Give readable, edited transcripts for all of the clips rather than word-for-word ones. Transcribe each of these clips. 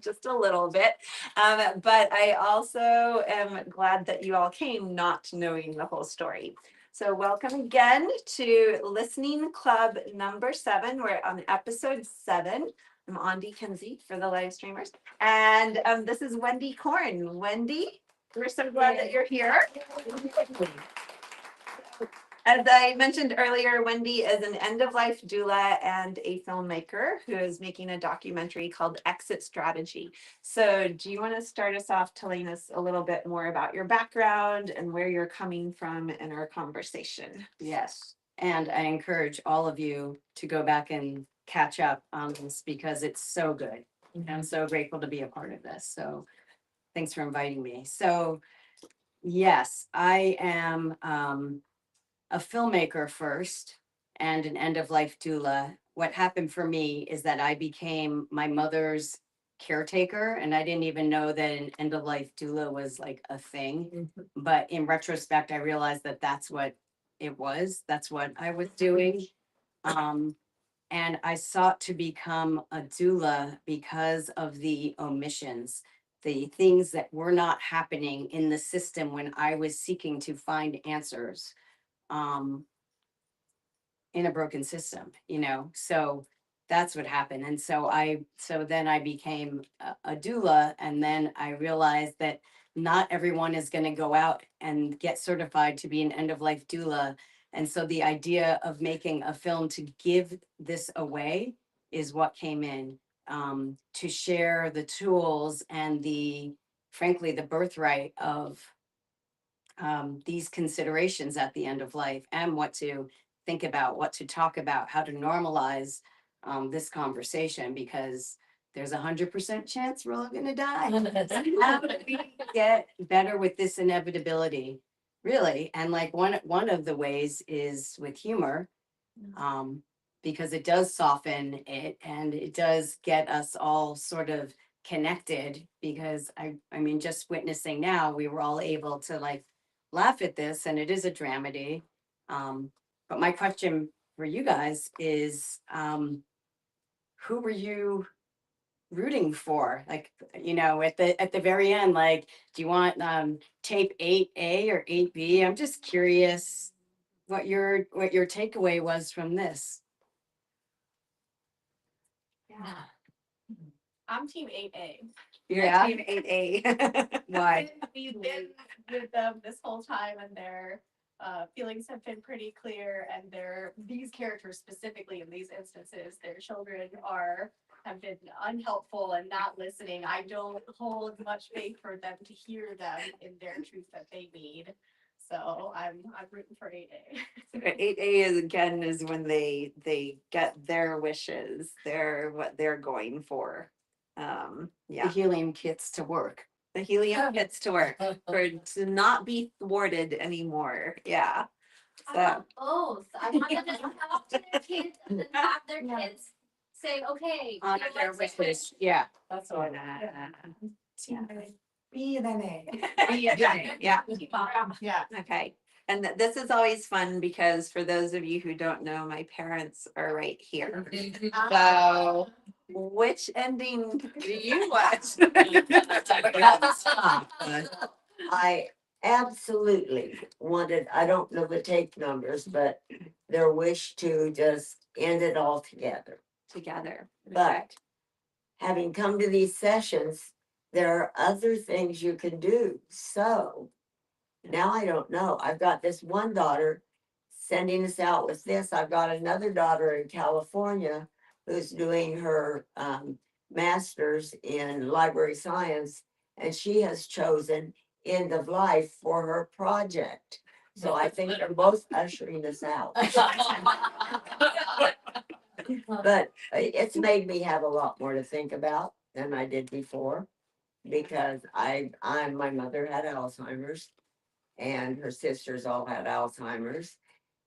just a little bit. But I also am glad that you all came not knowing the whole story. So welcome again to Listening Club number 7. We're on episode 7. I'm Andi Kinsey for the live streamers. And this is Wendy Korn. Wendy, we're so glad that you're here. As I mentioned earlier, Wendy is an end-of-life doula and a filmmaker who is making a documentary called Exit Strategy. So do you want to start us off telling us a little bit more about your background and where you're coming from in our conversation? Yes, and I encourage all of you to go back and catch up on this because it's so good. I'm so grateful to be a part of this. So thanks for inviting me. So yes, I am a filmmaker first and an end-of-life doula. What happened for me is that I became my mother's caretaker, and I didn't even know that an end-of-life doula was like a thing. But in retrospect, I realized that that's what it was. That's what I was doing. And I sought to become a doula because of the omissions, the things that were not happening in the system when I was seeking to find answers in a broken system, so that's what happened. And so then I became a doula, and then I realized that not everyone is going to go out and get certified to be an end-of-life doula. And so the idea of making a film to give this away is what came in, to share the tools and frankly, the birthright of these considerations at the end of life, and what to think about, what to talk about, how to normalize this conversation, because there's 100% chance we're all going to die. How do we get better with this inevitability, really? And like one of the ways is with humor, because it does soften it, and it does get us all sort of connected. Because I mean, just witnessing now, we were all able to like laugh at this, and it is a dramedy. But my question for you guys is, who were you rooting for? Like, at the very end, like, do you want tape 8A or 8B? I'm just curious what your takeaway was from this. Yeah. I'm team 8A. Yeah. Team 8A. Why? We've been with them this whole time, and their feelings have been pretty clear. And these characters specifically in these instances, their children have been unhelpful and not listening. I don't hold much faith for them to hear them in their truth that they need. So I'm rooting for 8A. 8A is when they get their wishes, what they're going for. The Yeah, helium kits to work. the helium gets to work to not be thwarted anymore. Yeah. I So want both. I want them to talk to their kids and then have their kids say, okay, Honor you know their what's wishes. Yeah. That's what. B than A. Yeah. Yeah. Okay. And this is always fun because for those of you who don't know, my parents are right here. So which ending do you watch? I absolutely wanted, I don't know the tape numbers, but their wish to just end it all together. Together. But having come to these sessions, there are other things you can do. So now I don't know. I've got this one daughter sending us out with this. I've got another daughter in California who's doing her master's in library science, and she has chosen end of life for her project. So I think they're both ushering us out. But it's made me have a lot more to think about than I did before, because my mother had Alzheimer's, and her sisters all had Alzheimer's.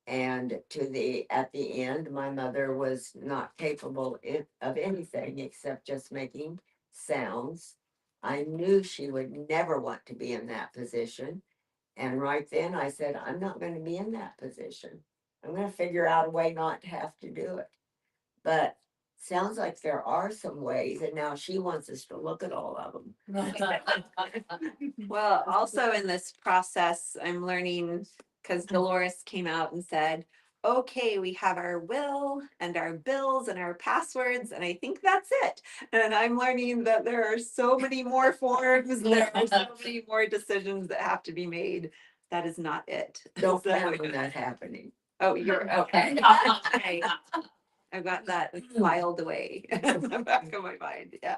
And at the end, my mother was not capable of anything except just making sounds. I knew she would never want to be in that position. And right then I said, I'm not going to be in that position. I'm going to figure out a way not to have to do it. But sounds like there are some ways, and now she wants us to look at all of them. Well, also in this process, I'm learning because Dolores came out and said, okay, we have our will and our bills and our passwords, and I think that's it. And I'm learning that there are so many more forms, there are so many more decisions that have to be made. That is not it. Don't So- plan on that happening. Oh, you're okay. I've got that filed away in the back of my mind. Yeah.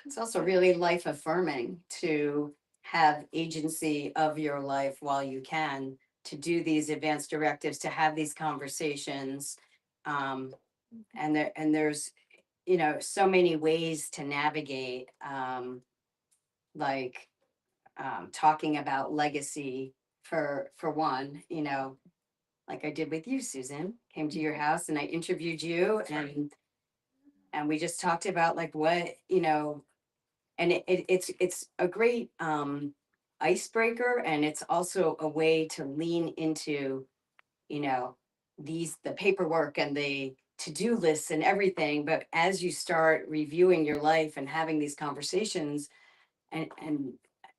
It's also really life affirming to have agency of your life while you can, to do these advanced directives, to have these conversations. And there's, you know, so many ways to navigate, like talking about legacy for one, you know, like I did with you, Susan, came to your house and I interviewed you and we just talked about like what, you know, and it's a great icebreaker, and it's also a way to lean into, you know, the paperwork and the to-do lists and everything. But as you start reviewing your life and having these conversations and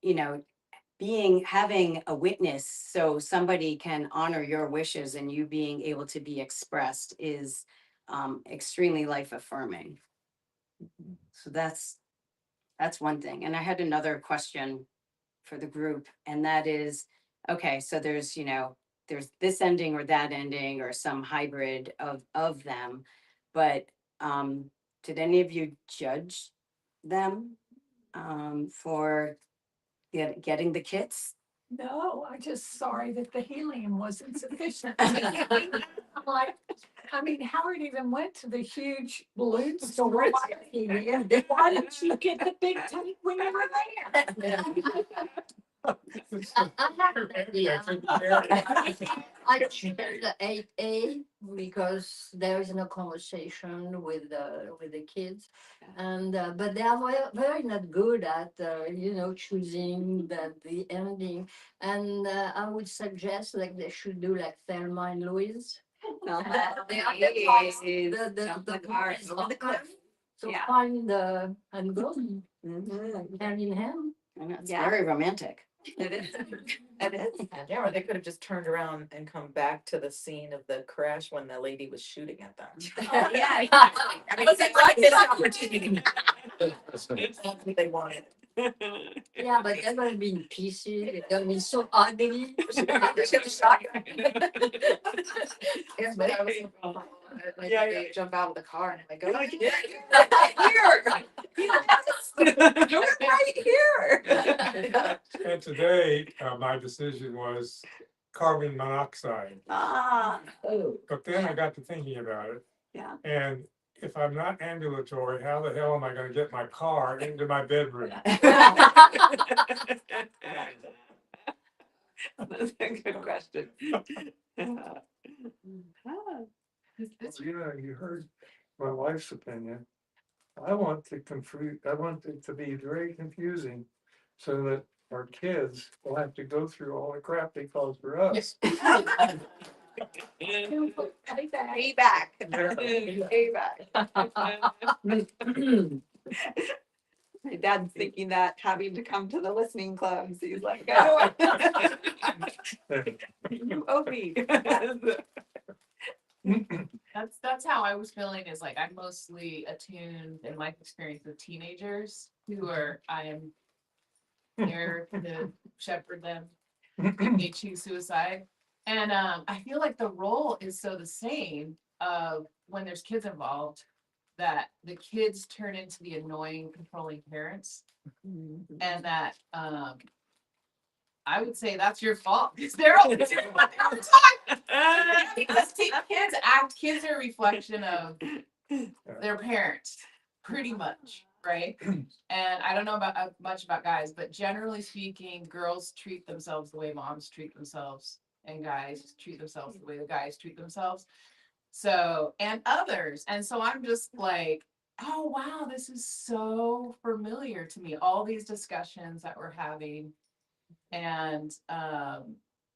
you know, having a witness so somebody can honor your wishes and you being able to be expressed is extremely life affirming. So that's one thing. And I had another question for the group, and that is, okay, so there's, you know, there's this ending or that ending or some hybrid of them, but did any of you judge them for getting the kits? No, I'm just sorry that the helium wasn't sufficient. Like, I mean, Howard even went to the huge balloon store. Why didn't you get the big tank when you were there? I have an idea. I choose the 8A because there is no conversation with the kids, and but they are very not good at choosing the ending, and I would suggest like they should do like Thelma and Louise. They are the car is over the cliff. So Yeah. find and go Mhm. hand in hand. I know, it's Yeah. very romantic. It is. It is. Yeah, or they could have just turned around and come back to the scene of the crash when the lady was shooting at them. Yeah. I mean, it's like this opportunity. That's what they wanted. Yeah, but they're gonna be in pieces. They're gonna be so ugly. Yes, but I was. Like, Yeah, they jump out of the car and I'm like, Like, here. Yes. You're right here. And today, my decision was carbon monoxide, Ah, Oh, but then I got to thinking about it. yeah. And if I'm not ambulatory, how the hell am I gonna get my car into my bedroom? That's a good question. Ah. Well, you heard my wife's opinion. I want it to be very confusing so that our kids will have to go through all the crap they caused for us. Payback. Payback. My dad's thinking that, having to come to the listening clubs. He's like, oh, you owe me. That's how I was feeling, is like I'm mostly attuned in life experience with teenagers who are, I am here to shepherd them if they choose suicide. And I feel like the role is so the same of when there's kids involved, that the kids turn into the annoying, controlling parents. And that I would say that's your fault, because they're all doing what they were taught. Because kids are a reflection of their parents, pretty much, right? And I don't know about much about guys, but generally speaking, girls treat themselves the way moms treat themselves, and guys treat themselves the way the guys treat themselves. So, and others. And so I'm just like, oh wow, this is so familiar to me. All these discussions that we're having. And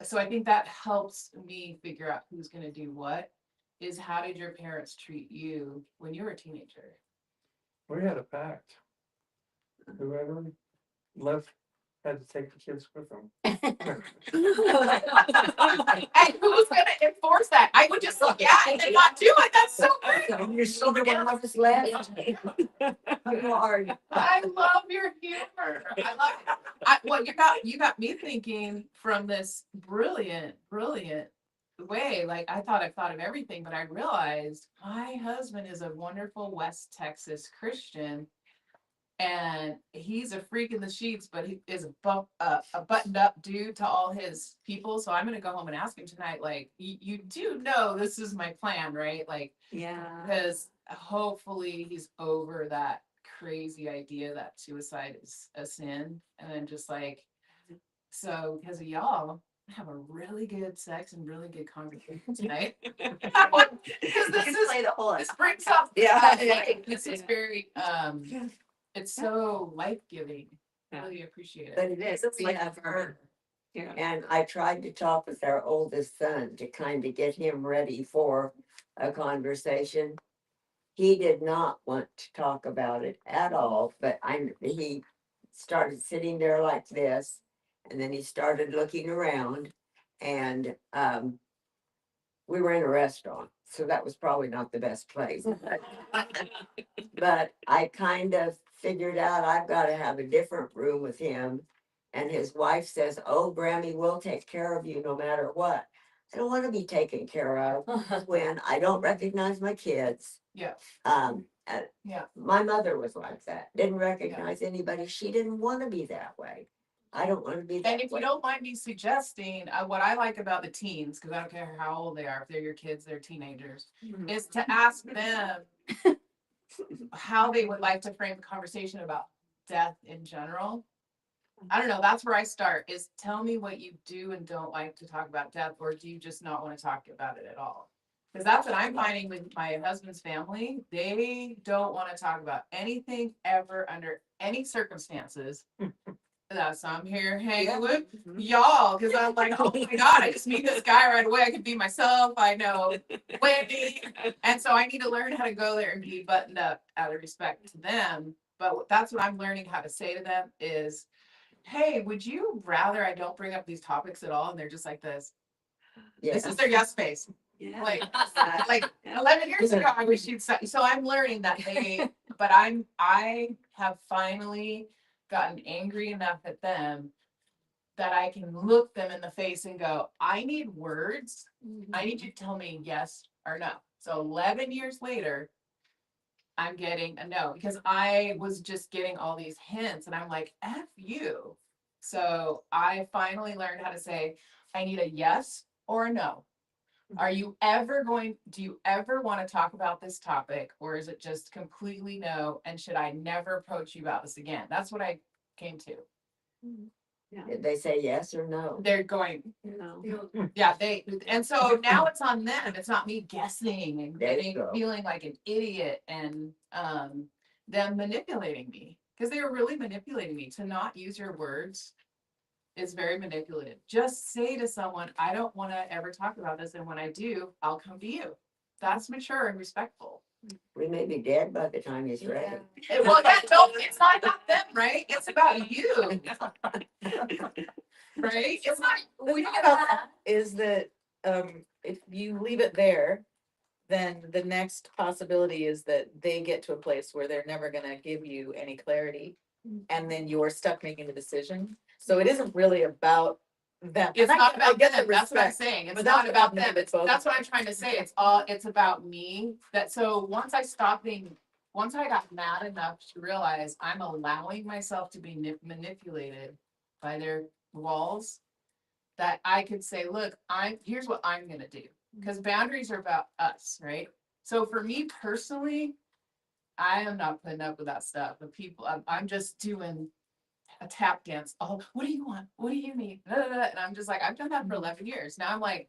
so I think that helps me figure out who's gonna do what. is how did your parents treat you when you were a teenager? We had a pact. Whoever left had to take the kids with them. And who's gonna enforce that? I would just look at it and not do it. That's so great. You're still the one of us left. You are. I love your humor. I love it. Well, you got me thinking from this brilliant way. Like I thought of everything, but I realized my husband is a wonderful West Texas Christian. And he's a freak in the sheets, but he is a buttoned up dude to all his people. So I'm gonna go home and ask him tonight, like, you do know this is my plan, right? Like, Yeah. because hopefully he's over that crazy idea that suicide is a sin. And then just like, so because of y'all, have a really good sex and really good conversation tonight. Because this is Play the whole. this brings up this is very it's so life-giving. Yeah. Really appreciate But it. it is, It's we like have for- her. Yeah. And I tried to talk with our oldest son to kind of get him ready for a conversation. He did not want to talk about it at all, but he started sitting there like this, and then he started looking around, and we were in a restaurant, so that was probably not the best place. But I kind of figured out I've got to have a different room with him. And his wife says, "Oh, Grammy, we'll take care of you no matter what." I don't want to be taken care of when I don't recognize my kids. Yeah. Yeah. My mother was like that. Didn't recognize anybody. She didn't want to be that way. I don't want to be that And if way. you don't mind me suggesting, what I like about the teens, because I don't care how old they are, if they're your kids, they're teenagers, is to ask them how they would like to frame the conversation about death in general. I don't know, that's where I start, is tell me what you do and don't like to talk about death, or do you just not want to talk about it at all? Because that's what I'm finding with my husband's family. They don't want to talk about anything ever under any circumstances. So I'm here hanging with y'all, because I'm like, oh my God, I just meet this guy right away. I can be myself. I know Wendy. And so I need to learn how to go there and be buttoned up out of respect to them. But that's what I'm learning how to say to them is, hey, would you rather I don't bring up these topics at all? And they're just like this. This is their yes face. Yeah. Like 11 years ago, I wish you'd say. So I'm learning that but I have finally gotten angry enough at them that I can look them in the face and go, I need words. I need you to tell me yes or no. So 11 years later, I'm getting a no, because I was just getting all these hints and I'm like, F you. So I finally learned how to say, I need a yes or a no. Do you ever want to talk about this topic, or is it just completely no? And should I never approach you about this again? That's what I came to. Did they say yes or no? They're going, No. yeah, and so now it's on them. It's not me guessing and There you go. feeling like an idiot and them manipulating me, because they were really manipulating me. To not use your words is very manipulative. Just say to someone, I don't want to ever talk about this, and when I do, I'll come to you. That's mature and respectful. We may be dead by the time he's ready. Well, it's not about them, right? It's about you. Right? It's not. What we think about that is that if you leave it there, then the next possibility is that they get to a place where they're never gonna give you any clarity. And then you're stuck making a decision. So it isn't really about them. It's And not I about get them. the That's what I'm respect, saying. It's but not that's about about them. them. It's both. That's what I'm trying to say. It's about me. So once I got mad enough to realize I'm allowing myself to be manipulated by their walls, that I could say, look, here's what I'm gonna do. Because boundaries are about us, right? So for me personally, I am not putting up with that stuff. The people, I'm just doing a tap dance. Oh, what do you want? What do you need? And I'm just like, I've done that for 11 years. Now I'm like,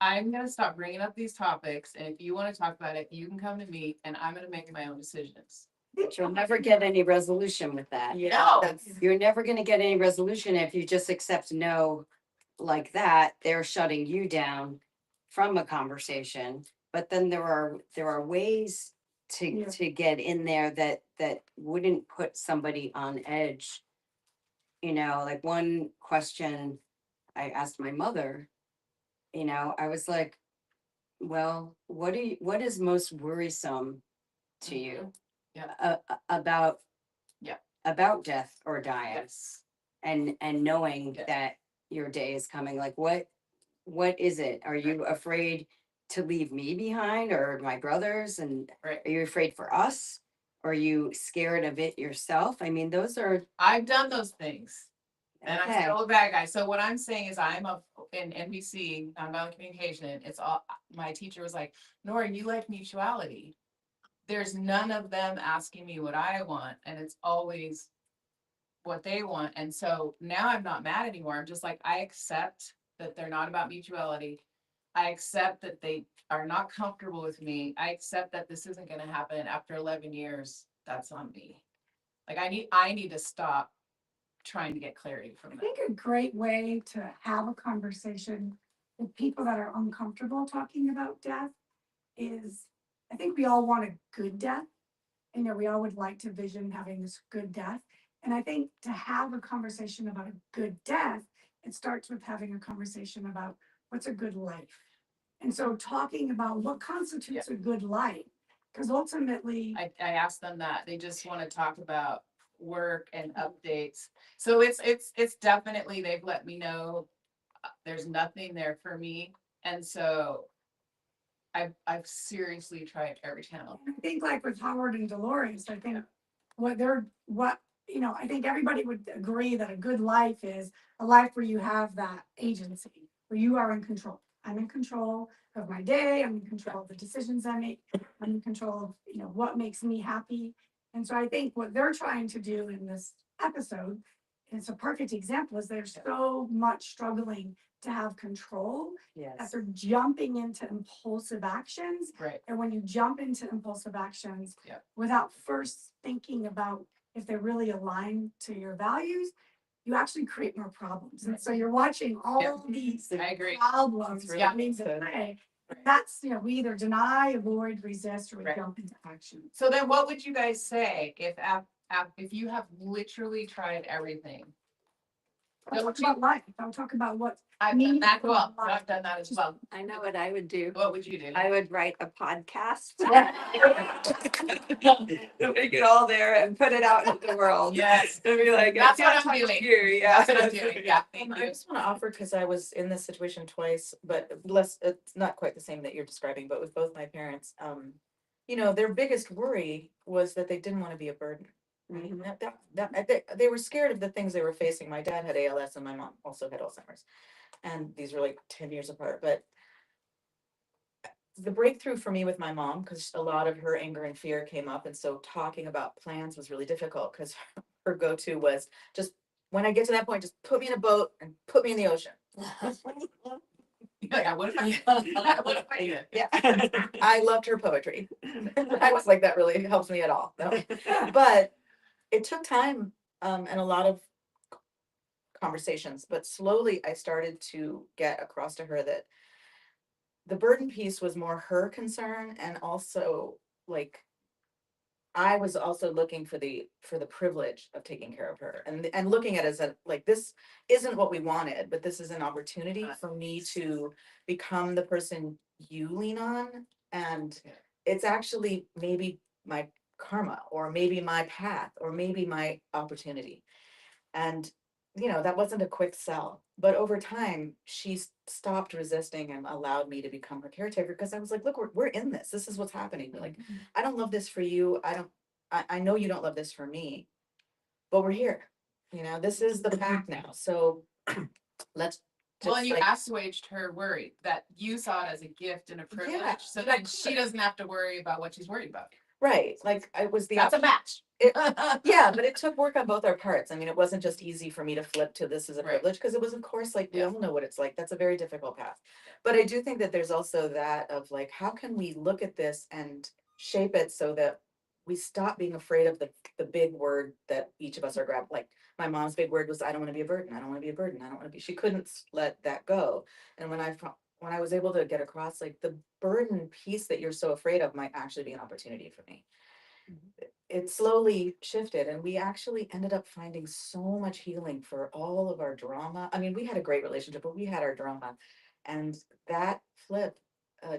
I'm going to stop bringing up these topics. And if you want to talk about it, you can come to me and I'm going to make my own decisions. But you'll never get any resolution with that. No. You're never gonna get any resolution if you just accept no like that. They're shutting you down from a conversation, but then there are ways Yeah. to get in there that wouldn't put somebody on edge. You know, like one question I asked my mother, you know, I was like, well, what is most worrisome to you? Yeah. About Yeah. about death or dying, Yes. and knowing Yeah. that your day is coming. Like what is it? Are you afraid to leave me behind or my brothers? And Right. are you afraid for us? Are you scared of it yourself? I mean, those are I've done those things. And I'm okay. still a bad guy. So what I'm saying is I'm in NBC, nonviolent communication. It's all, my teacher was like, Nora, you like mutuality. There's none of them asking me what I want. And it's always what they want. And so now I'm not mad anymore. I'm just like, I accept that they're not about mutuality. I accept that they are not comfortable with me. I accept that this isn't going to happen after 11 years. That's on me. Like I need to stop trying to get clarity from I them. think a great way to have a conversation with people that are uncomfortable talking about death is, I think we all want a good death. You know, we all would like to vision having this good death. And I think to have a conversation about a good death, it starts with having a conversation about what's a good life. And so talking about what constitutes a good life, because ultimately, I asked them that. They just want to talk about work and updates. So it's definitely, they've let me know there's nothing there for me. And so I've seriously tried every channel. I think like with Howard and Dolores, I think I think everybody would agree that a good life is a life where you have that agency, where you are in control. I'm in control of my day. I'm in control of the decisions I make. I'm in control of, what makes me happy. And so I think what they're trying to do in this episode, and it's a perfect example, is they're so much struggling to have control that Yes. they're jumping into impulsive actions. Right. And when you jump into impulsive actions Yep. without first thinking about if they're really aligned to your values, you actually create more problems. And so you're watching all these I agree. problems Yeah. coming to play. That's, we either deny, avoid, resist, or we Right. jump into action. So then what would you guys say if you have literally tried everything? I'll talk about life. I'll talk about what I've done that well. I've done that as well. I know what I would do. What would you do? I would write a podcast. Make it all there and put it out into the world. Yes. And be like, That's I what can't I'm touch doing. you. Yeah. That's what I'm doing. Yeah. Thank I you. just want to offer, because I was in this situation twice, but less, it's not quite the same that you're describing, but with both my parents, their biggest worry was that they didn't want to be a burden. Mhm. They were scared of the things they were facing. My dad had ALS and my mom also had Alzheimer's. And these were like 10 years apart. But the breakthrough for me with my mom, because a lot of her anger and fear came up. And so talking about plans was really difficult, because her go-to was just, when I get to that point, just put me in a boat and put me in the ocean. Like, what if I what if I did? Yeah. I loved her poetry. I was like, that really helps me at all. No. But it took time and a lot of conversations, but slowly I started to get across to her that the burden piece was more her concern, and also like I was also looking for the privilege of taking care of her, and looking at it as like, this isn't what we wanted, but this is an opportunity for me to become the person you lean on, and it's actually maybe my karma, or maybe my path, or maybe my opportunity. And that wasn't a quick sell, but over time she stopped resisting and allowed me to become her caretaker, because I was like, look, we're in this. This is what's happening. Like, I don't love this for you. I know you don't love this for me, but we're here. This is the pact now. So let's Well, just and you like, assuaged her worry that you saw it as a gift and a privilege, so and I that she doesn't have to worry about what she's worried about. right. Like, I was the That's a option. match. Yeah, but it took work on both our parts. I mean, it wasn't just easy for me to flip to this as a Right. privilege, because it was, of course, like, we Yeah. all know what it's like. That's a very difficult path. But I do think that there's also that of like, how can we look at this and shape it so that we stop being afraid of the big word that each of us are grabbing. Like, my mom's big word was, I don't want to be a burden. I don't want to be a burden. I don't want to be, she couldn't let that go. And when I when I was able to get across, like, the burden piece that you're so afraid of might actually be an opportunity for me. It slowly shifted, and we actually ended up finding so much healing for all of our drama. I mean, we had a great relationship, but we had our drama, and that flip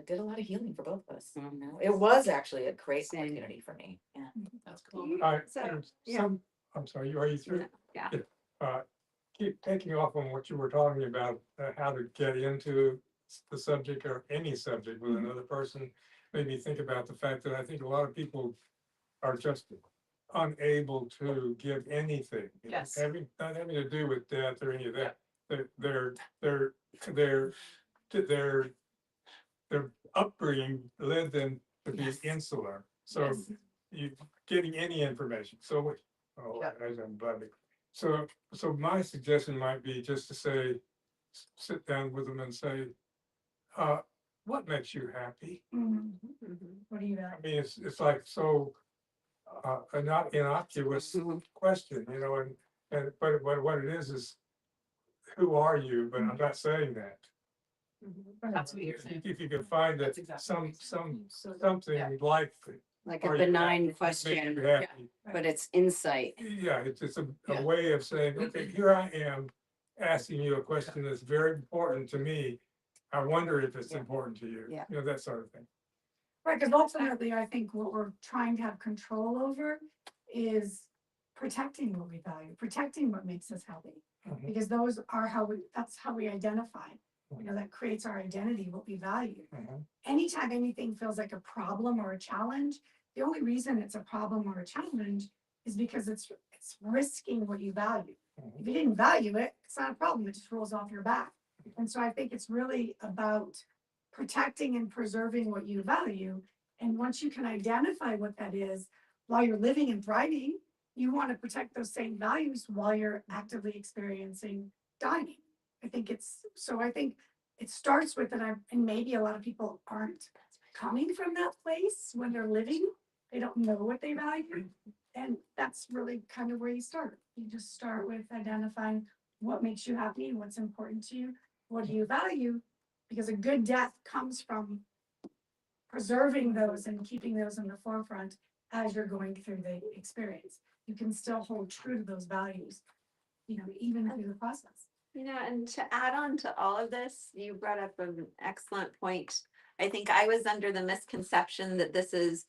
did a lot of healing for both of us. You know, it was actually a great Same. opportunity for me. Yeah. That's cool. So, There's yeah. some, I'm sorry, are you through? Yeah. Keep taking off on what you were talking about, how to get into the subject or any subject with another person. Made me think about the fact that I think a lot of people are just unable to give anything. You know, Yes. not having to do with death or any of that. Their upbringing led them to be Yes. insular. So Yes. you getting any information. So oh, Yeah. I'm blabbing. So my suggestion might be just to say, sit down with them and say, what makes you happy? What do you I got? mean, it's like so a not innocuous Mhm. question, you know, but what it is who are you? But I'm not saying that. That's what you're saying. If you can find that That's exactly something Yeah. like. Like a are you happy? benign What makes question, you happy? but it's insight. Yeah, it's a Yeah. way of saying, okay, here I am asking you a question that's very important to me. I wonder if it's important to you. Yeah. You know, that sort of thing. Right, because ultimately, I think what we're trying to have control over is protecting what we value, protecting what makes us happy. Mhm. Because those are that's how we identify, you know, that creates our identity, what we value. Mhm. Anytime anything feels like a problem or a challenge, the only reason it's a problem or a challenge is because it's risking what you value. Mhm. If you didn't value it, it's not a problem, it just rolls off your back. And so I think it's really about protecting and preserving what you value. And once you can identify what that is, while you're living and thriving, you want to protect those same values while you're actively experiencing dying. I think it starts with, and maybe a lot of people aren't coming from that place when they're living. They don't know what they value. And that's really kind of where you start. You just start with identifying what makes you happy, what's important to you, what do you value, because a good death comes from preserving those and keeping those in the forefront as you're going through the experience. You can still hold true to those values, you know, even through the process. You know, and to add on to all of this, you brought up an excellent point. I think I was under the misconception that this is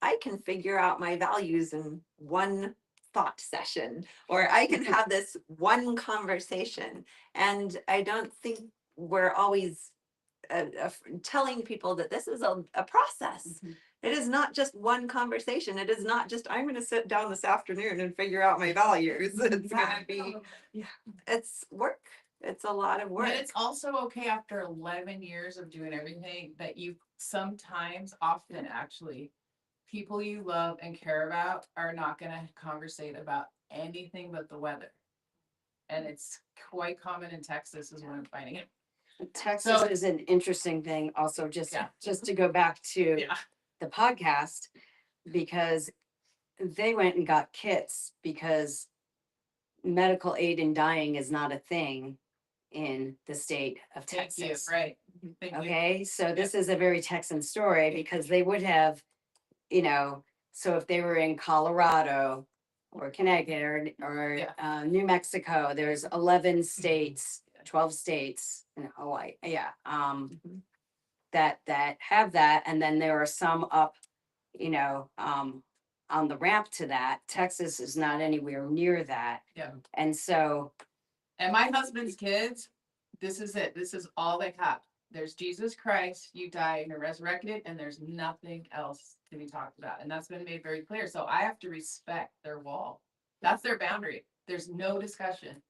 I can figure out my values in one thought session, or I can have this one conversation. And I don't think we're always telling people that this is a process. It is not just one conversation. It is not just, I'm going to sit down this afternoon and figure out my values. It's going to be, it's work. It's a lot of work. And it's also okay after 11 years of doing everything that you often actually, people you love and care about are not going to conversate about anything but the weather. And it's quite common in Texas is what I'm finding it. Texas is an interesting thing also, just to go back to Yeah. the podcast, because they went and got kits because medical aid in dying is not a thing in the state of Thank you, Texas. right. Thank you. Okay, so this is a very Texan story because they would have, you know, so if they were in Colorado or Connecticut or New Mexico, there's 11 states, 12 states in Hawaii, that have that, and then there are some up, you know, on the ramp to that. Texas is not anywhere near that. Yeah. And so, And my husband's kids, this is it. This is all they have. There's Jesus Christ, you die and you're resurrected, and there's nothing else to be talked about. And that's been made very clear. So I have to respect their wall. That's their boundary. There's no discussion.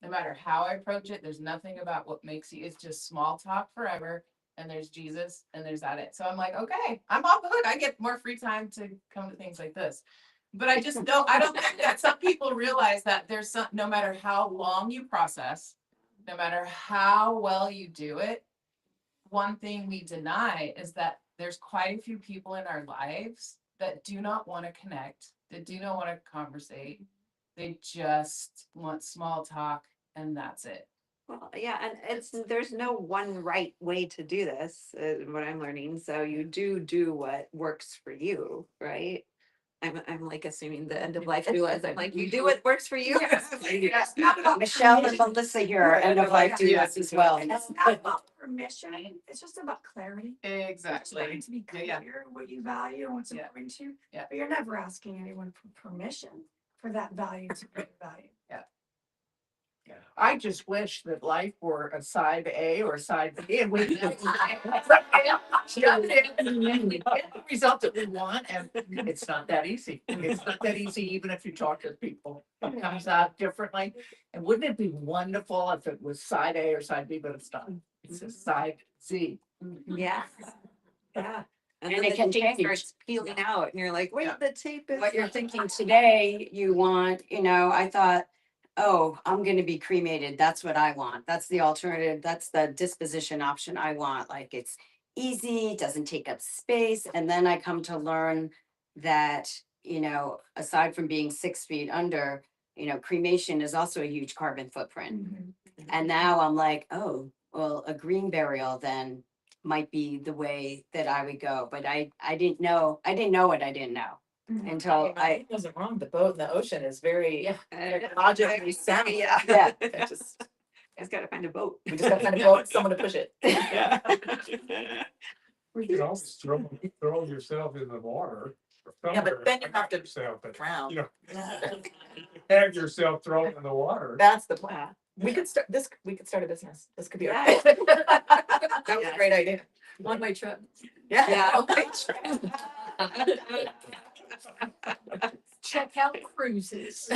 No matter how I approach it, there's nothing about what makes you, it's just small talk forever. And there's Jesus and there's that it. So I'm like, okay, I'm off the hook. I get more free time to come to things like this. But I just don't, I don't think that some people realize that there's some, no matter how long you process, no matter how well you do it, one thing we deny is that there's quite a few people in our lives that do not want to connect, that do not want to conversate. They just want small talk and that's it. Well, yeah, and there's no one right way to do this, what I'm learning. So you do what works for you, right? I'm like assuming the end of life doulas. I'm like, you do what works for you. It's not about Michelle and permission. Melissa here are end of life Yeah. doulas as well. It's not about permission, it's just about clarity. It's Exactly. trying to be Yeah. clear what you value and what's Yeah. important to you. Yeah. But you're never asking anyone for permission for that value to be value. I just wish that life were a side A or a side B and we could get the result that we want, and it's not that easy. It's not that easy, even if you talk to people. It comes out differently. And wouldn't it be wonderful if it was side A or side B, but it's not. It's a side Z. Yeah. Yeah. And And then it the can tape change. starts peeling out and you're like, wait, Yeah. the tape is. What you're thinking today, you want, I thought, oh, I'm gonna be cremated. That's what I want. That's the alternative. That's the disposition option I want. Like it's easy, doesn't take up space. And then I come to learn that, aside from being 6 feet under, cremation is also a huge carbon footprint. And now I'm like, oh, well, a green burial then might be the way that I would go. But I didn't know what I didn't know until I, Wasn't wrong, the boat in the ocean is very Yeah. ecologically sound. Yeah. yeah. It just, Just gotta find a boat. we just gotta find a boat, someone to push it. You can always throw yourself in the water. Yeah, but then you have to Yourself, but, drown. have yourself thrown in the water. That's the plan. We could start a business. This could be our. Yeah. That was a great idea. One way trip. Yeah. Check out cruises.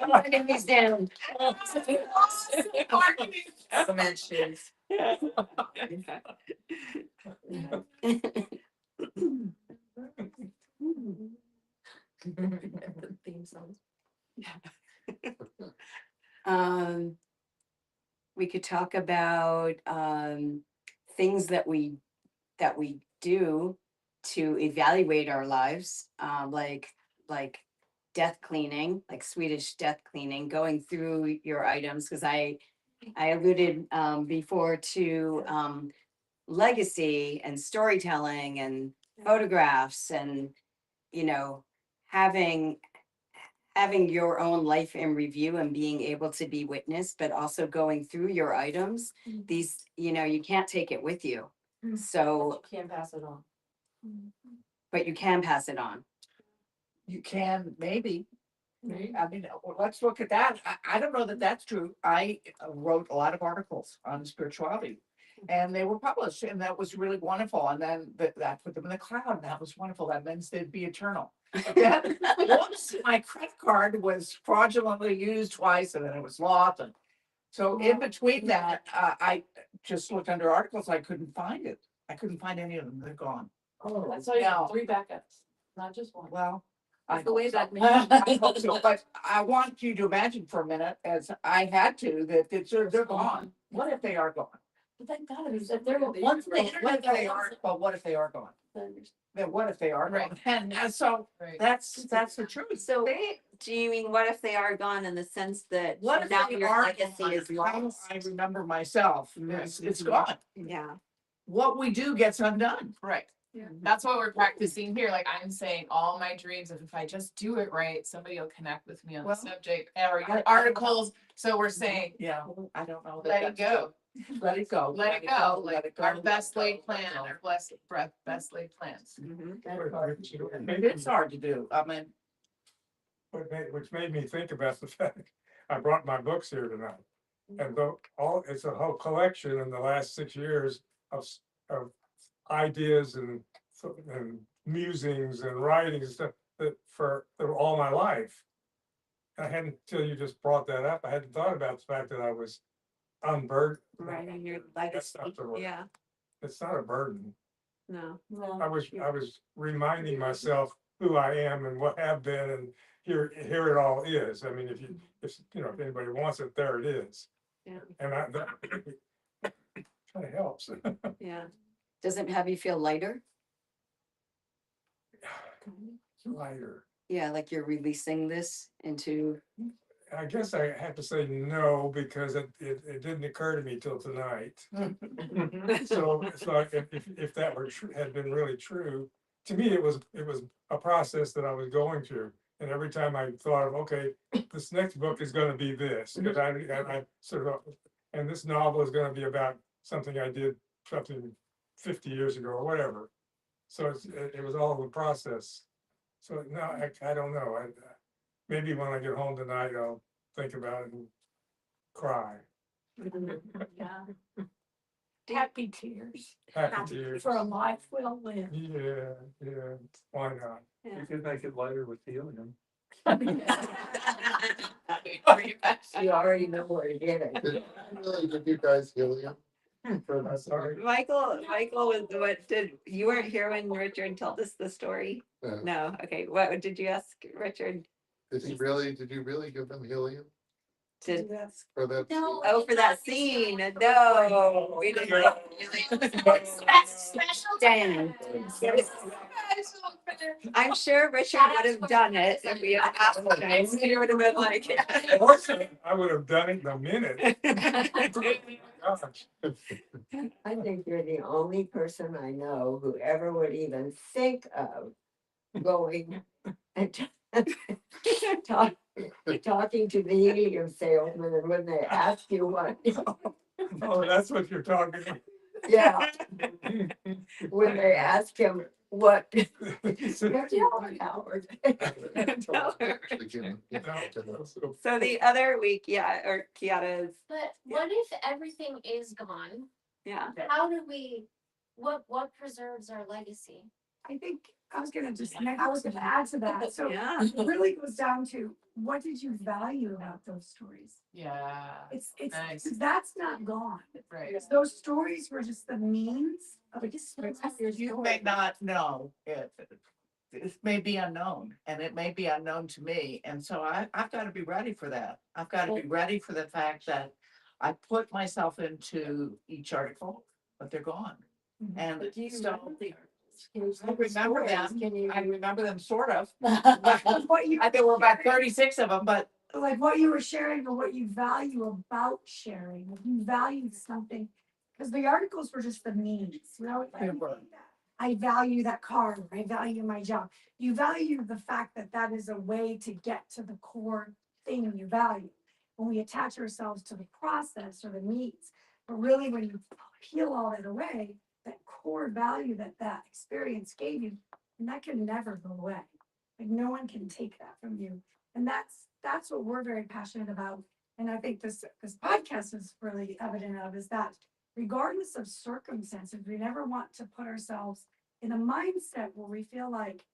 Marking these down. Cement shoes. Theme song. We could talk about things that we do to evaluate our lives, like death cleaning, like Swedish death cleaning, going through your items, because I alluded before to legacy and storytelling and photographs and having your own life in review and being able to be witnessed, but also going through your items. These, you can't take it with you. So, Can't pass it on. but you can pass it on. You can, maybe. I mean, let's look at that. I don't know that that's true. I wrote a lot of articles on spirituality. And they were published, and that was really wonderful. And then that put them in the cloud, and that was wonderful. That means they'd be eternal. Then, once my credit card was fraudulently used twice, and then it was lost. And so in between that, I just looked under articles. I couldn't find it. I couldn't find any of them. They're gone. Oh, That's why you have 3 backups, not just one. Well, I The way hope that so. I hope so, but I want you to imagine for a minute, as I had to, that they're gone. What if they are gone? But thank God, I mean, if there were once they. What if they are? Well, what if they are gone? Then what if they are gone? And so Right. that's the truth. So do you mean what if they are gone in the sense that What if now they your are legacy gone? is How lost? I remember myself, it's gone. Yeah. What we do gets undone. Right. That's what we're practicing here. Like I'm saying, all my dreams, if I just do it right, somebody will connect with me on Well, the subject or your articles. So we're saying, Yeah, I don't know. let it go, Let it go. let it go. Let Like it go. our best laid plan, our best laid plans. It's hard to do. I mean, Which made me think about the fact, I brought my books here tonight. And it's a whole collection in the last 6 years of ideas and musings and writings and stuff that for all my life. I hadn't, till you just brought that up, I hadn't thought about the fact that I was unburdened. Right, and your That's legacy, not the word. yeah, It's not a burden. no. I was reminding myself who I am and what have been, and here it all is. I mean, if anybody wants it, there it is. Yeah. And that kind of helps. Yeah. Does it have you feel lighter? Lighter. Yeah, like you're releasing this into, I guess I have to say no, because it didn't occur to me till tonight. So it's like, if that were true, had been really true, to me, it was a process that I was going through. And every time I thought of, okay, this next book is gonna be this, because I sort of, and this novel is gonna be about something I did something 50 years ago or whatever. So it was all a process. So no, I don't know. Maybe when I get home tonight, I'll think about it and cry. Yeah. Happy tears Happy tears. for a life well lived. Yeah, yeah, why not? Yeah. You could make it lighter with helium. You already know where to get it. Did you guys helium? I'm sorry. Michael was what did you weren't here when Richard told us the story? Yeah. No, okay. What did you ask Richard? Did you really give them helium Did for that? No. oh for that scene? No, we didn't. Special. Dan. I'm sure Richard would have done it if we had asked him. He would have been like, Of course, I would have done it in a minute. Gosh. I think you're the only person I know who ever would even think of going and talking to the helium salesman, and when they ask you what, Oh, that's what you're talking about. yeah, when they ask him what. Howard. So the other week, yeah, or Kiata's, But what if everything is gone? yeah. How do we, what preserves our legacy? I think I was gonna add to that. So Yeah. it really goes down to, what did you value about those stories? Yeah, It's, Nice. that's not gone. right. Those stories were just the means of You may not know it. It may be unknown, and it may be unknown to me, and so I've got to be ready for that. I've got to be ready for the fact that I put myself into each article, but they're gone. And so I remember them. I remember them sort of. There were about 36 of them, but like what you were sharing or what you value about sharing, if you valued something, because the articles were just the means, you know. They were. I value that car, I value my job. You value the fact that that is a way to get to the core thing you value. When we attach ourselves to the process or the means, but really when you peel all that away, that core value that that experience gave you, and that can never go away. Like no one can take that from you. And that's what we're very passionate about. And I think this podcast is really evident of, is that regardless of circumstances, we never want to put ourselves in a mindset where we feel like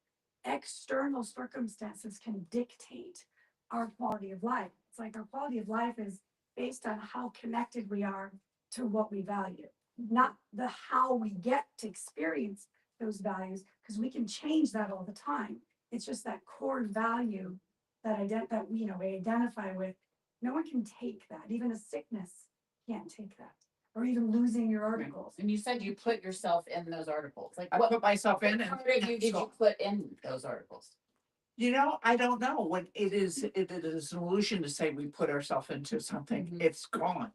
external circumstances can dictate our quality of life. It's like our quality of life is based on how connected we are to what we value, not the how we get to experience those values, because we can change that all the time. It's just that core value that we identify with. No one can take that. Even a sickness can't take that. Or even losing your articles. And you said you put yourself in those articles, like I what put myself in part and. of you did you put in those articles? You know, I don't know when it is an illusion to say we put ourselves into something, it's gone.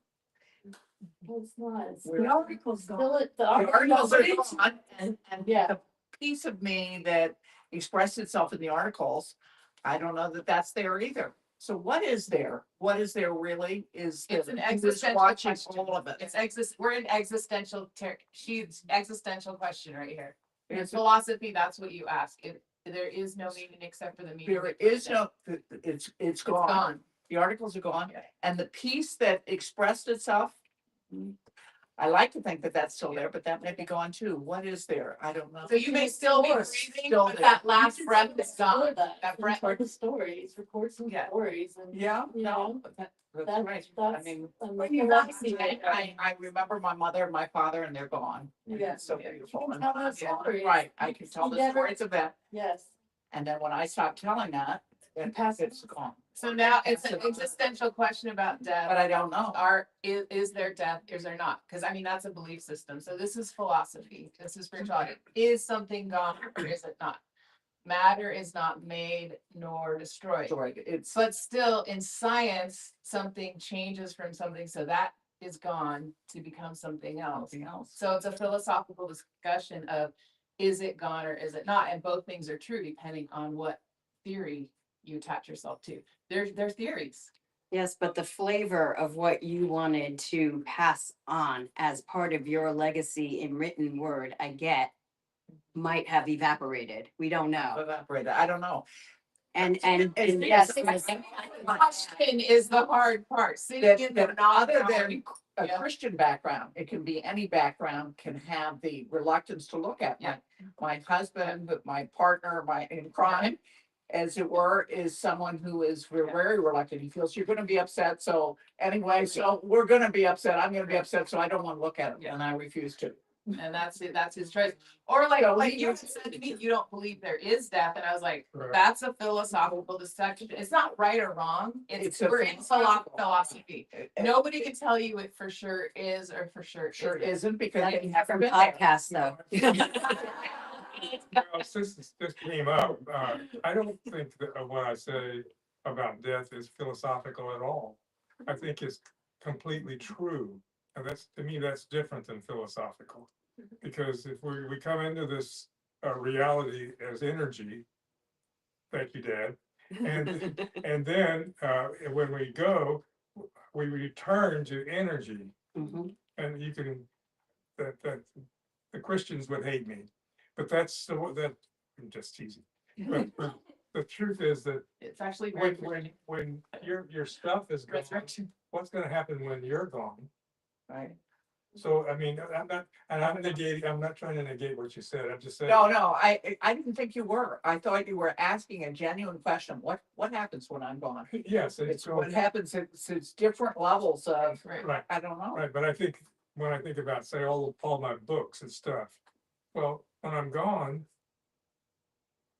It's not. It's We're- The articles still gone. at the The articles are articles. gone, and Yeah. the piece of me that expressed itself in the articles, I don't know that that's there either. So what is there? What is there really? Is It's an just existential watching question. all of it. We're in existential, she's existential question right here. In It's- philosophy, that's what you ask. There is no meaning except for the meaning. There we put is in. no, it's gone. gone. The articles are gone, and the piece that expressed itself. I like to think that that's still there, but that may be gone too. What is there? I don't know. So you may still be It's breathing, still but there. that last breath is gone. That That breath. record the stories, record some Yeah. stories and. Yeah, You no, know, but that's That's, right. I that's. mean, When you value I remember my mother and my father, and they're gone. And Yeah. it's so beautiful. You can And- tell those yeah, stories. right, I can tell You the never- stories of that, Yes. and then when I stopped telling that, it's gone. So now it's an existential question about death. But I don't know. Is there death? Is there not? Because I mean, that's a belief system. So this is philosophy. This is spirituality. Is something gone or is it not? matter is not made nor destroyed. Sorry, it's But still, in science, something changes from something, so that is gone to become something else. something else. So it's a philosophical discussion of, is it gone or is it not? And both things are true depending on what theory you attach yourself to. They're theories. Yes, but the flavor of what you wanted to pass on as part of your legacy in written word, I get, might have evaporated. We don't know. Evaporated. I don't know. And yes, Question is the hard part. Sitting that, in the that other than non-knowing- a Yeah. Christian background, it can be any background, can have the reluctance to look at. Yeah. My husband, my partner, my in crime, as it were, is someone who is very reluctant. He feels you're gonna be upset, so anyway, so we're gonna be upset. I'm gonna be upset, so I don't want to look at it, and I refuse to. And that's it, that's his choice. Or like, So like he you was- said to me, you don't believe there is death, and I was like, Right. that's a philosophical discussion. It's not right or wrong, It's it's, a we're in philosophical. philosophy. And Nobody can tell you it for sure is or for sure sure isn't. isn't because like they a haven't different been there. podcast though. Well, since this came up, I don't think that what I say about death is philosophical at all. I think it's completely true. And that's, to me, that's different than philosophical. Because if we come into this reality as energy, thank you, Dad. And then when we go, we return to energy. Mhm. And you can, that the Christians would hate me, but that's that, I'm just teasing. But the truth is that It's actually very. when your stuff is gone, Resurrection. what's gonna happen when you're gone? Right. So, I mean, I'm not trying to negate what you said, I'm just saying. No, I didn't think you were. I thought you were asking a genuine question. What happens when I'm gone? Yes, It's so, what happens, it's different levels of, Right. right, I don't know. right, but I think, when I think about, say, all my books and stuff, well, when I'm gone,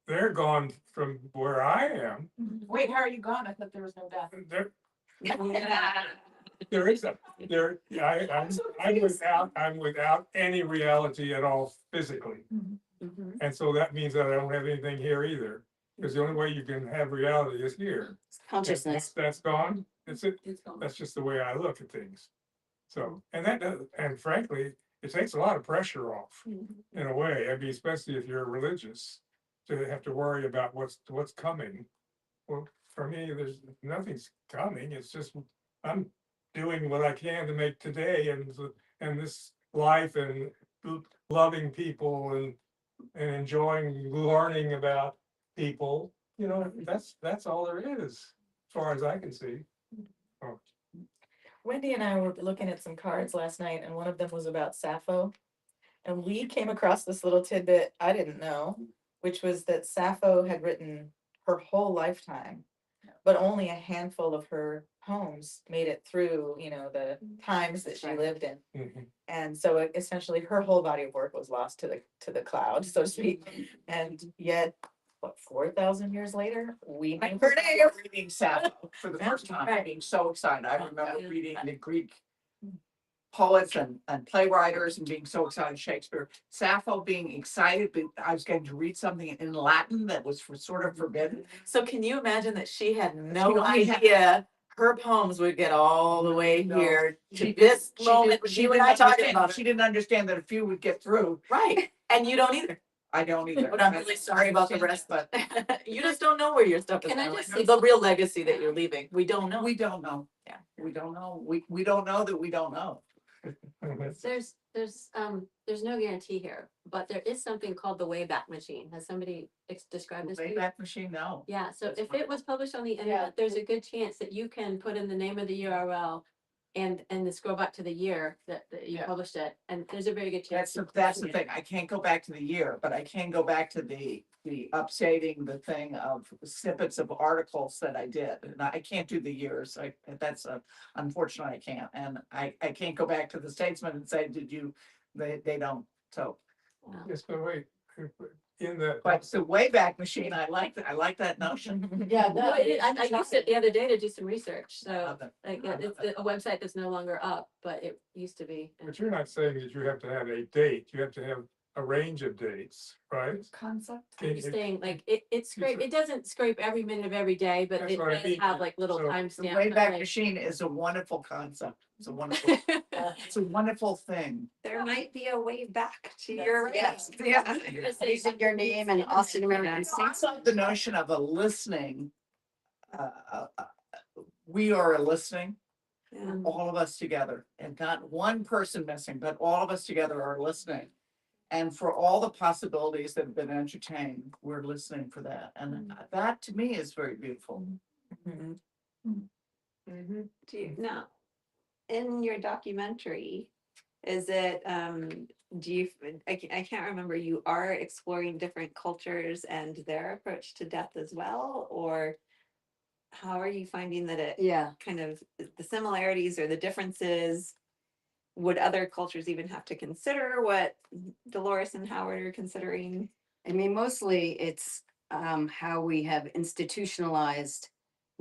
they're gone from where I am, Wait, how are you gone? I thought there was no death. there, there is I'm without any reality at all physically. Mhm. And so that means that I don't have anything here either, because the only way you can have reality is here. Once Consciousness. that's gone, that's just the way I look at things. So, and that does, and frankly, it takes a lot of pressure off in a way. I mean, especially if you're religious, to have to worry about what's coming. Well, for me, there's nothing's coming. It's just I'm doing what I can to make today and this life and loving people and enjoying learning about people. You know, that's all there is, as far as I can see. Oh, Wendy and I were looking at some cards last night, and one of them was about Sappho. And we came across this little tidbit I didn't know, which was that Sappho had written her whole lifetime, but only a handful of her poems made it through, the times that she Right. lived in. mhm. And so essentially her whole body of work was lost to the cloud, so to speak. And yet, what, 4,000 years later, we I know her name. remember reading Sappho for the first time, Right. being so excited. I remember reading the Greek poets and playwriters and being so excited, Shakespeare. Sappho being excited, but I was getting to read something in Latin that was sort of forbidden. So can you imagine that she had She no only had- idea her poems would get all the way No, here she to this She moment? didn't- You and I talking understand- about it. She didn't understand that a few would get through. Right, and you don't either. I don't either. But I'm really sorry about the rest, but you just don't know where your stuff is Can I going. just say The real legacy that you're leaving, we don't know. We don't know. Yeah. We don't know. We don't know that we don't know. There's no guarantee here, but there is something called the Wayback Machine. Has somebody described this to you? Wayback Machine, no. Yeah, so That's if fine. it was published on the internet, there's a good chance that you can put in the name of the URL and then scroll back to the year that you Yeah. published it, and there's a very good chance. That's the thing. I can't go back to the year, but I can go back to the updating the thing of snippets of articles that I did. And I can't do the years. Unfortunately I can't. And I can't go back to the Statesman and say, they don't. So, Yes, but wait, in that. but the Wayback Machine, I like that notion. Yeah, no, I used it the other day to do some research, so like, I love it's a website that's no longer up, but it used to be. and- But you're not saying that you have to have a date, you have to have a range of dates, right? Concept. Can Just you- saying, like, it scrape, it doesn't scrape every minute of every day, but That's it what I does mean. have like little So, the The timestamps. Wayback like- Machine is a wonderful concept. It's a wonderful, it's a wonderful thing. There might be a way back to your. Yes. Yeah. Using your name and Austin American I love the notion of a listening. We are a listening, Yeah. all of us together, and not one person missing, but all of us together are listening. And for all the possibilities that have been entertained, we're listening for that. And that to me is very beautiful. Mhm. Do you now, in your documentary, is it, do you, I can't remember, you are exploring different cultures and their approach to death as well, or how are you finding that it Yeah, kind of, the similarities or the differences? Would other cultures even have to consider what Dolores and Howard are considering? I mean, mostly it's how we have institutionalized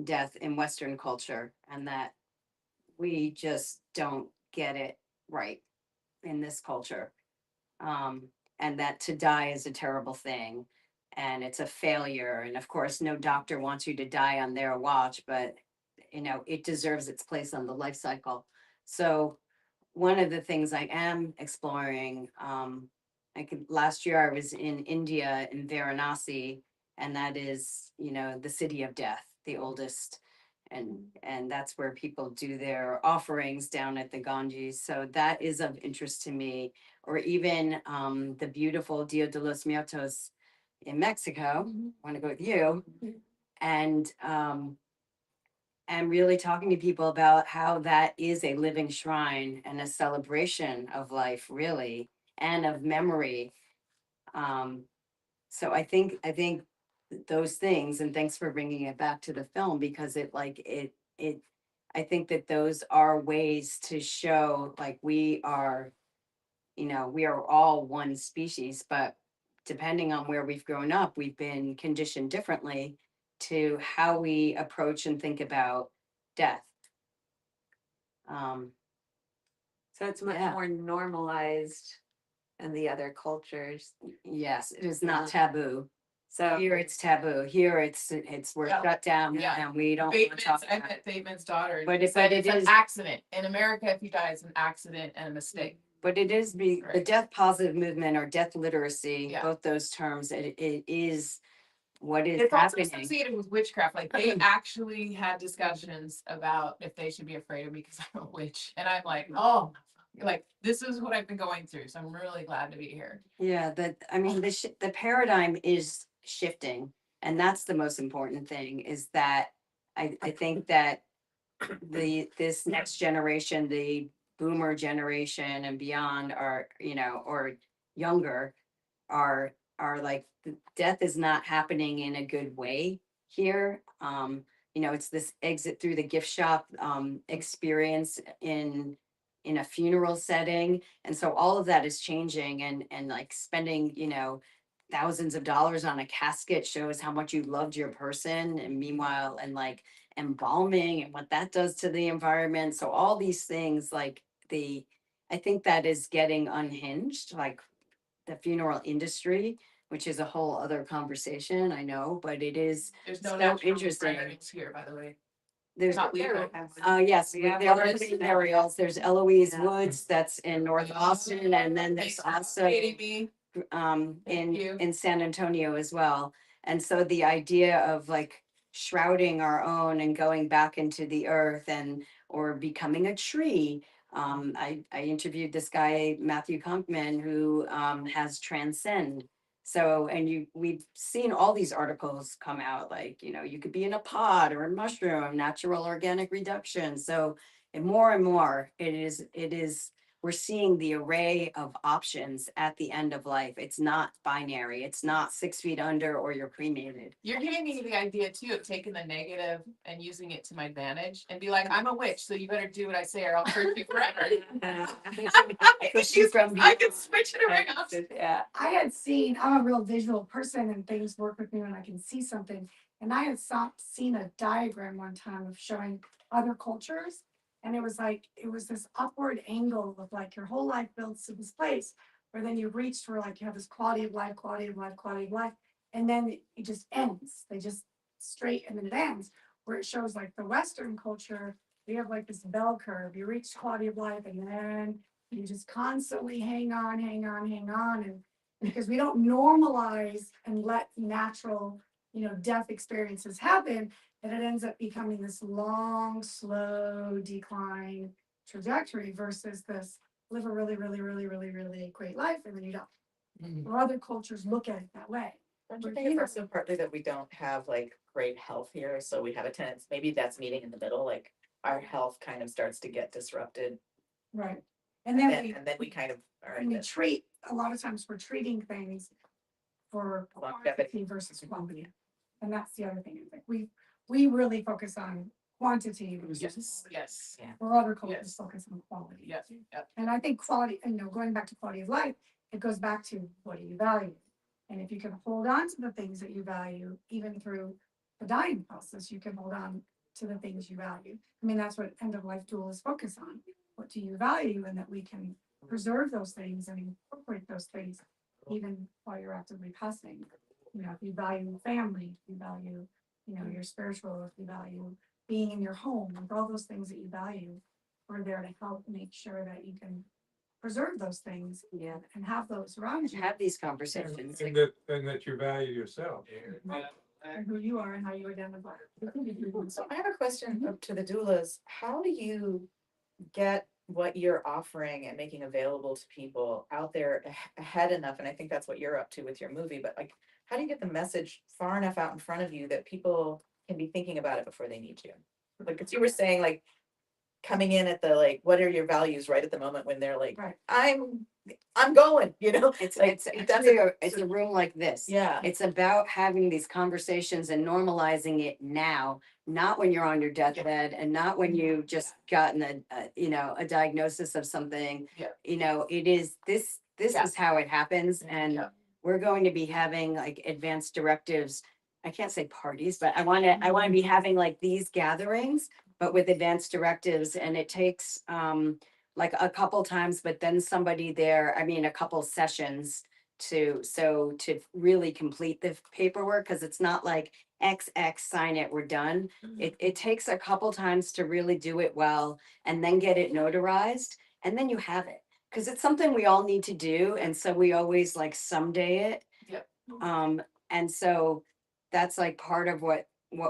death in Western culture and that we just don't get it right in this culture. And that to die is a terrible thing and it's a failure. And of course, no doctor wants you to die on their watch, but you know, it deserves its place on the life cycle. So one of the things I am exploring, last year I was in India in Varanasi, and that is, you know, the city of death, the oldest. And that's where people do their offerings down at the Ganges. So that is of interest to me. Or even the beautiful Dia de los Muertos in Mexico. Want to go with you. And really talking to people about how that is a living shrine and a celebration of life, really, and of memory. So I think those things, and thanks for bringing it back to the film because I think that those are ways to show like we are, you know, we are all one species, but depending on where we've grown up, we've been conditioned differently to how we approach and think about death. So it's much Yeah. more normalized in the other cultures. Yes, it is not Yeah. taboo. So Here it's taboo. Here it's we're Yeah. shut down Yeah. and we don't want to Bateman's, talk I about it. met Bateman's daughter. and But she it- said but it's it an is- accident. In America, if you die, it's an accident and a mistake. But it is the Right. death positive movement or death literacy, Yeah. both those terms, it is what is It's also happening. associated with witchcraft. Like they actually had discussions about if they should be afraid of me because I'm a witch. And I'm like, oh, like this is what I've been going through. So I'm really glad to be here. Yeah, I mean, the paradigm is shifting, and that's the most important thing, is that I think that this next generation, the boomer generation and beyond are, you know, or younger, are like, death is not happening in a good way here. You know, it's this exit through the gift shop experience in a funeral setting. And so all of that is changing and like spending, you know, thousands of dollars on a casket shows how much you loved your person. And meanwhile, and like embalming and what that does to the environment. So all these things like I think that is getting unhinged, like the funeral industry, which is a whole other conversation, I know, but it is There's no so natural interesting. burials here, by the way. There's Not legal. yes, Yeah, there well, are it's- burials. There's Eloise Yeah. Woods that's in North Austin, and then there's also Educating me. Thank you. in San Antonio as well. And so the idea of like shrouding our own and going back into the earth and or becoming a tree. I interviewed this guy, Matthew Kunkman, who has Transcend. So, and we've seen all these articles come out, like, you know, you could be in a pod or a mushroom, natural organic reduction. So, and more, it is, we're seeing the array of options at the end of life. It's not binary. It's not 6 feet under or you're cremated. You're giving me the idea too of taking the negative and using it to my advantage and be like, I'm a witch, so you better do what I say or I'll hurt you forever. I can switch it around. Yeah. I had seen, I'm a real visual person and things work with me when I can see something. And I had seen a diagram one time of showing other cultures. And it was like, it was this upward angle of like your whole life builds to this place. where then you reach for like, you have this quality of life, quality of life, quality of life, and then it just ends. They just straight and then it ends. Where it shows like the Western culture, we have like this bell curve. You reach quality of life and then you just constantly hang on, hang on, hang on. And because we don't normalize and let natural, death experiences happen, and it ends up becoming this long, slow decline trajectory versus this live a really, really, really, really, really great life and then you don't. Or other cultures look at it that way. Don't you We're think it's here. also partly that we don't have like great health here, so we have a tendency, maybe that's meeting in the middle, like our health kind of starts to get disrupted. Right. And then And then we kind of are and in we this. treat, a lot of times we're treating things for Longevity. quantity versus quality. And that's the other thing, is like we really focus on quantity. Yes, yes, Where other cultures Yes. focus on quality. yep, yep. And I think quality, going back to quality of life, it goes back to what do you value? And if you can hold on to the things that you value, even through the dying process, you can hold on to the things you value. I mean, that's what end of life doulas focus on. What do you value? And that we can preserve those things and incorporate those things even while you're actively passing. If you value family, if you value, your spiritual, if you value being in your home, like all those things that you value, we're there to help make sure that you can preserve those things Yeah, and have those around you have these And conversations. and that you value yourself. and who you are and how you identify. So I have a question to the doulas. How do you get what you're offering and making available to people out there ahead enough? And I think that's what you're up to with your movie, but like, how do you get the message far enough out in front of you that people can be thinking about it before they need you? Like, cause you were saying like, coming in at the like, what are your values right at the moment when they're like, Right. I'm going, It's, like, it's it actually, doesn't- it's a room like this. yeah. It's about having these conversations and normalizing it now, not when you're on your deathbed and not when you just gotten a diagnosis of something. Yeah. It is, this Yeah. is how it happens, and Yeah. we're going to be having like advanced directives. I can't say parties, but I want to be having like these gatherings, but with advanced directives, and it takes, like a couple times, but then somebody there, a couple sessions to really complete the paperwork, because it's not like XX, sign it, we're done. It takes a couple times to really do it well and then get it notarized, and then you have it. Because it's something we all need to do, and so we always like someday it. Yep. And so that's like part of what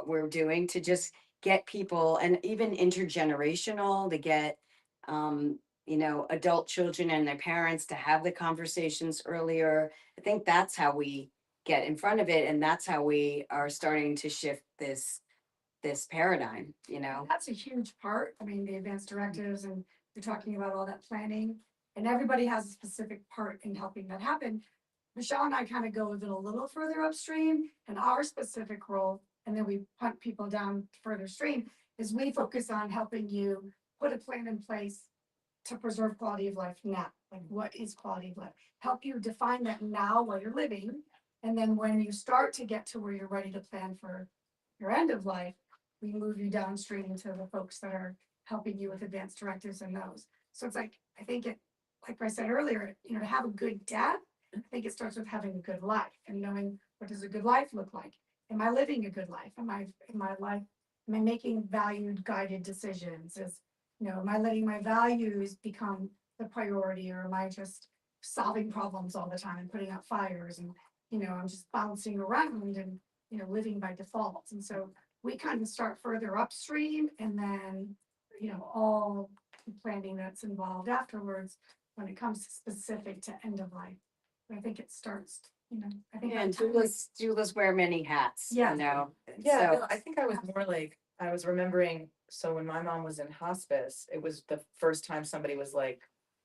we're doing to just get people, and even intergenerational, to get adult children and their parents to have the conversations earlier. I think that's how we get in front of it, and that's how we are starting to shift this paradigm. That's a huge part. I mean, the advanced directives, and you're talking about all that planning, and everybody has a specific part in helping that happen. Michelle and I kind of go even a little further upstream in our specific role, and then we punt people down further stream, is we focus on helping you put a plan in place to preserve quality of life now. Like, what is quality of life? Help you define that now while you're living. And then when you start to get to where you're ready to plan for your end of life, we move you downstream to the folks that are helping you with advanced directives and those. So it's like, I think like I said earlier, to have a good death, I think it starts with having a good life and knowing, what does a good life look like? Am I living a good life? Am I making valued, guided decisions? Am I letting my values become the priority, or am I just solving problems all the time and putting out fires, and I'm just bouncing around and living by default? And so we kind of start further upstream, and then all the planning that's involved afterwards when it comes to specific to end of life. But I think it starts, I think. And that's how doulas wear many hats. Yeah. Yeah, So- no, I think I was more like, I was remembering, so when my mom was in hospice, it was the first time somebody was like,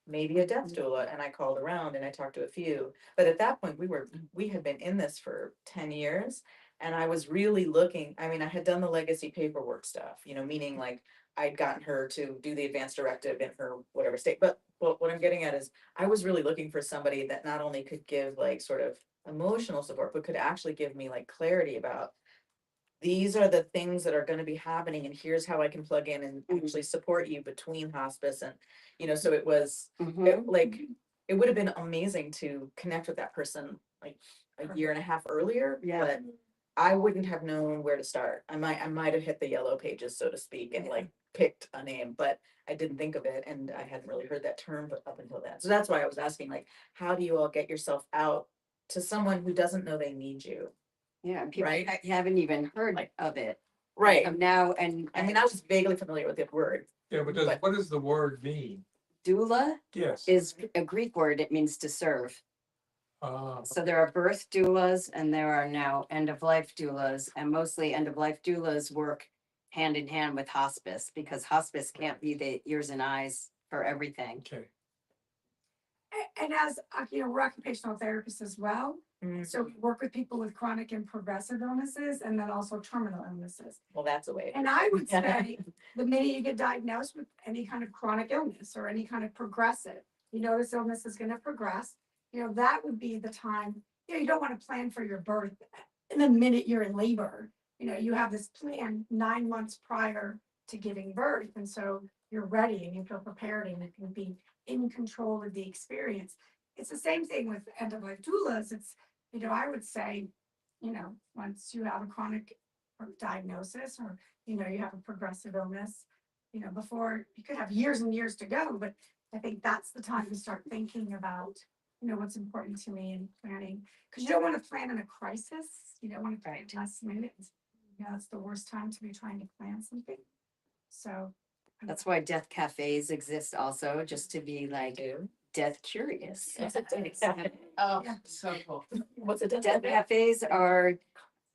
maybe a death doula, and I called around and I talked to a few. But at that point, we had been in this for 10 years, and I was really looking, I had done the legacy paperwork stuff, meaning like I'd gotten her to do the advanced directive in her whatever state. But what I'm getting at is, I was really looking for somebody that not only could give like sort of emotional support, but could actually give me like clarity about, these are the things that are going to be happening, and here's how I can plug in and actually support you between hospice and, so it was Mhm. like, it would have been amazing to connect with that person like a year and a half earlier, Yeah. but I wouldn't have known where to start. I might have hit the yellow pages, so to speak, and like picked a name, but I didn't think of it, and I hadn't really heard that term but up until then. So that's why I was asking, like, how do you all get yourself out to someone who doesn't know they need you? Yeah, and people Right. haven't even heard of it. Right. Now, and I mean, I was vaguely familiar with the word. Yeah, but But- what does the word mean? doula Yes. is a Greek word. It means to serve. So there are birth doulas and there are now end-of-life doulas, and mostly end-of-life doulas work hand in hand with hospice, because hospice can't be the ears and eyes for everything. Okay. And as, we're occupational therapists as well. Mm, So we work with people with chronic and progressive illnesses and then also terminal illnesses. well, that's a way. And I would say the minute you get diagnosed with any kind of chronic illness or any kind of progressive, you know, this illness is gonna progress, that would be the time, you don't wanna plan for your birth in the minute you're in labor. You have this plan 9 months prior to giving birth. And so you're ready and you feel prepared and you can be in control of the experience. It's the same thing with end-of-life doulas. It's, I would say, once you have a chronic diagnosis or, you have a progressive illness, before you could have years and years to go, but I think that's the time to start thinking about, what's important to me and planning. Because you don't want to plan in a crisis. You don't want to plan last minute. It's the worst time to be trying to plan something. So That's why death cafes exist also, just to be like death curious. Oh, Yeah. so cool. What's it? Death cafes are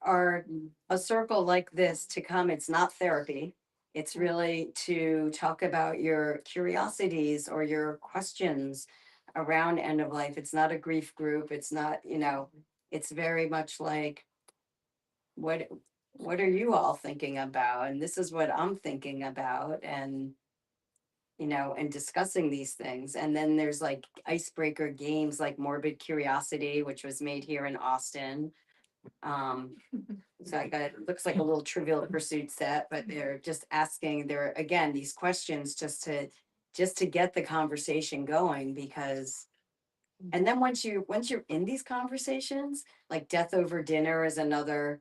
a circle like this to come. It's not therapy. It's really to talk about your curiosities or your questions around end of life. It's not a grief group. It's not, it's very much like what are you all thinking about? And this is what I'm thinking about, and and discussing these things. And then there's like icebreaker games like Morbid Curiosity, which was made here in Austin. So I got, it looks like a little Trivial Pursuit set, but they're just asking, they're again, these questions just to get the conversation going, because and then once you're in these conversations, like death over dinner is another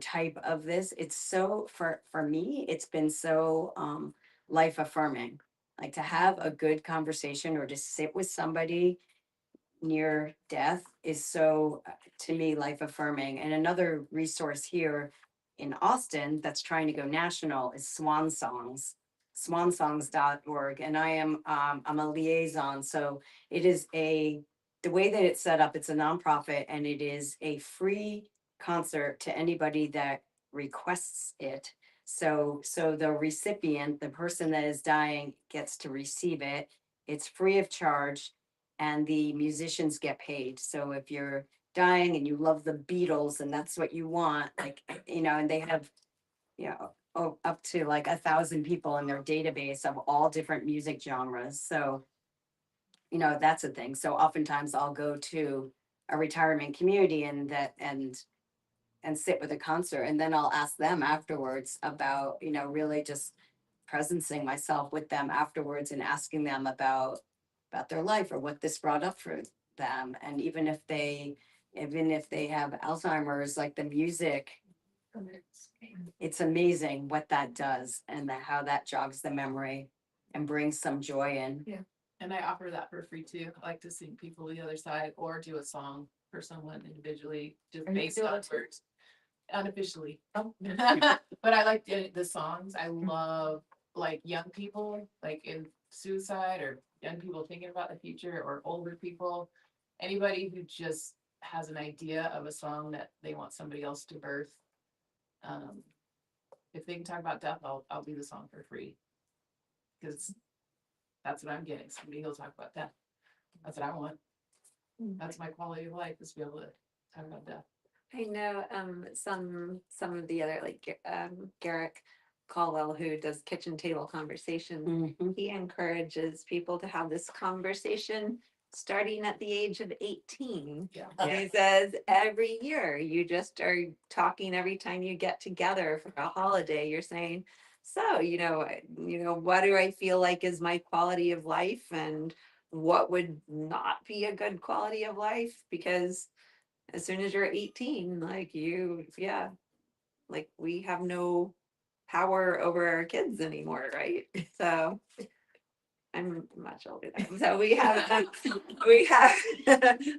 type of this. It's so for me, it's been so life affirming, like to have a good conversation or to sit with somebody near death is so to me life affirming. And another resource here in Austin that's trying to go national is swansongs.org, and I'm a liaison. So it is the way that it's set up, it's a nonprofit, and it is a free concert to anybody that requests it. So the recipient, the person that is dying, gets to receive it. It's free of charge, and the musicians get paid. So if you're dying and you love the Beatles and that's what you want, like, and they have, up to like 1,000 people in their database of all different music genres. So, that's a thing. So oftentimes I'll go to a retirement community and sit with a concert, and then I'll ask them afterwards about, really just presencing myself with them afterwards and asking them about their life or what this brought up for them. And even if they have Alzheimer's, like the music, it's amazing what that does and how that jogs the memory and brings some joy in. Yeah. And I offer that for free too. I like to sing people the other side or do a song for someone individually, just Are you based doing on it too? words. Unofficially. Oh. But I like the songs. I love like young people, like in suicide, or young people thinking about the future, or older people. Anybody who just has an idea of a song that they want somebody else to birth. If they can talk about death, I'll do the song for free. Because that's what I'm getting. Somebody who'll talk about death. That's what I want. That's my quality of life, is to be able to talk about death. I know some of the other, like Garrick Caldwell, who does kitchen table conversation. He encourages people to have this conversation starting at the age of 18. Yeah. He says every year you just are talking every time you get together for a holiday. You're saying, so what do I feel like is my quality of life, and what would not be a good quality of life, because as soon as you're 18, like like we have no power over our kids anymore, right? So I'm much older than them. So we have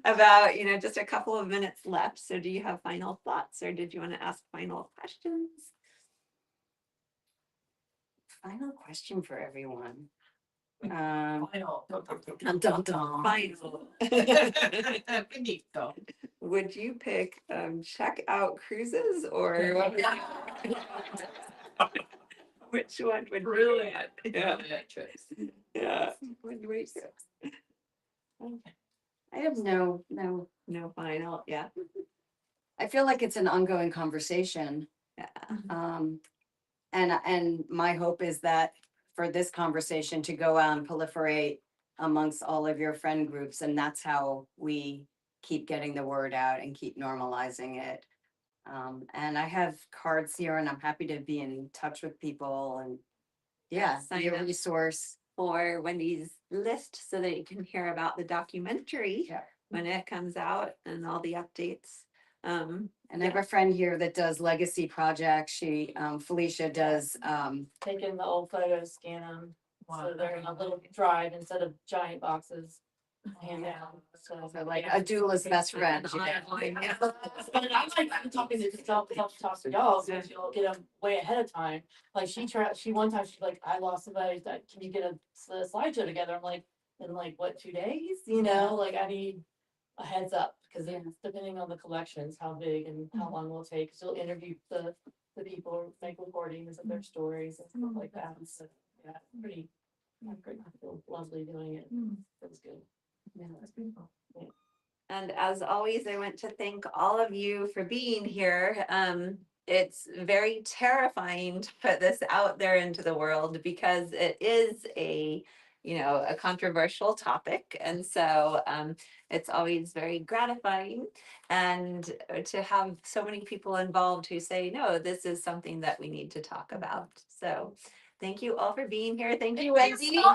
about, just a couple of minutes left. So do you have final thoughts, or did you want to ask final questions? Final question for everyone. Final. Dun, dun, dun. Final. Finito. Would you pick check out cruises, or which one would Brilliant. Yeah. Brilliant choice. Yeah. Would we- I have no. No final. Yeah. I feel like it's an ongoing conversation. Yeah. And my hope is that for this conversation to go out and proliferate amongst all of your friend groups, and that's how we keep getting the word out and keep normalizing it. And I have cards here, and I'm happy to be in touch with people and Sign be a up resource. for Wendy's list so that you can hear about the documentary Yeah. when it comes out and all the updates. And I have a friend here that does legacy projects. She, Felicia does, Taking the old photos, scan them, so they're in a little drive instead of giant boxes. Hand down, so. so like a doula's best friend. you know. But I'm like, I'm talking to talk to y'all, so you'll get them way ahead of time. Like she one time, she's like, I lost somebody, like, can you get a slideshow together? I'm like, in like, what, 2 days? Like I need a heads up, because it's depending on the collections, how big and how long will it take. So you'll interview the people, make recordings of their stories and stuff like that. So, yeah, pretty, I feel lovely doing it. Feels good. Yeah, that's beautiful. And as always, I want to thank all of you for being here. It's very terrifying to put this out there into the world, because it is a controversial topic. And so it's always very gratifying, and to have so many people involved who say, no, this is something that we need to talk about. So thank you all for being here. Thank you, Wendy.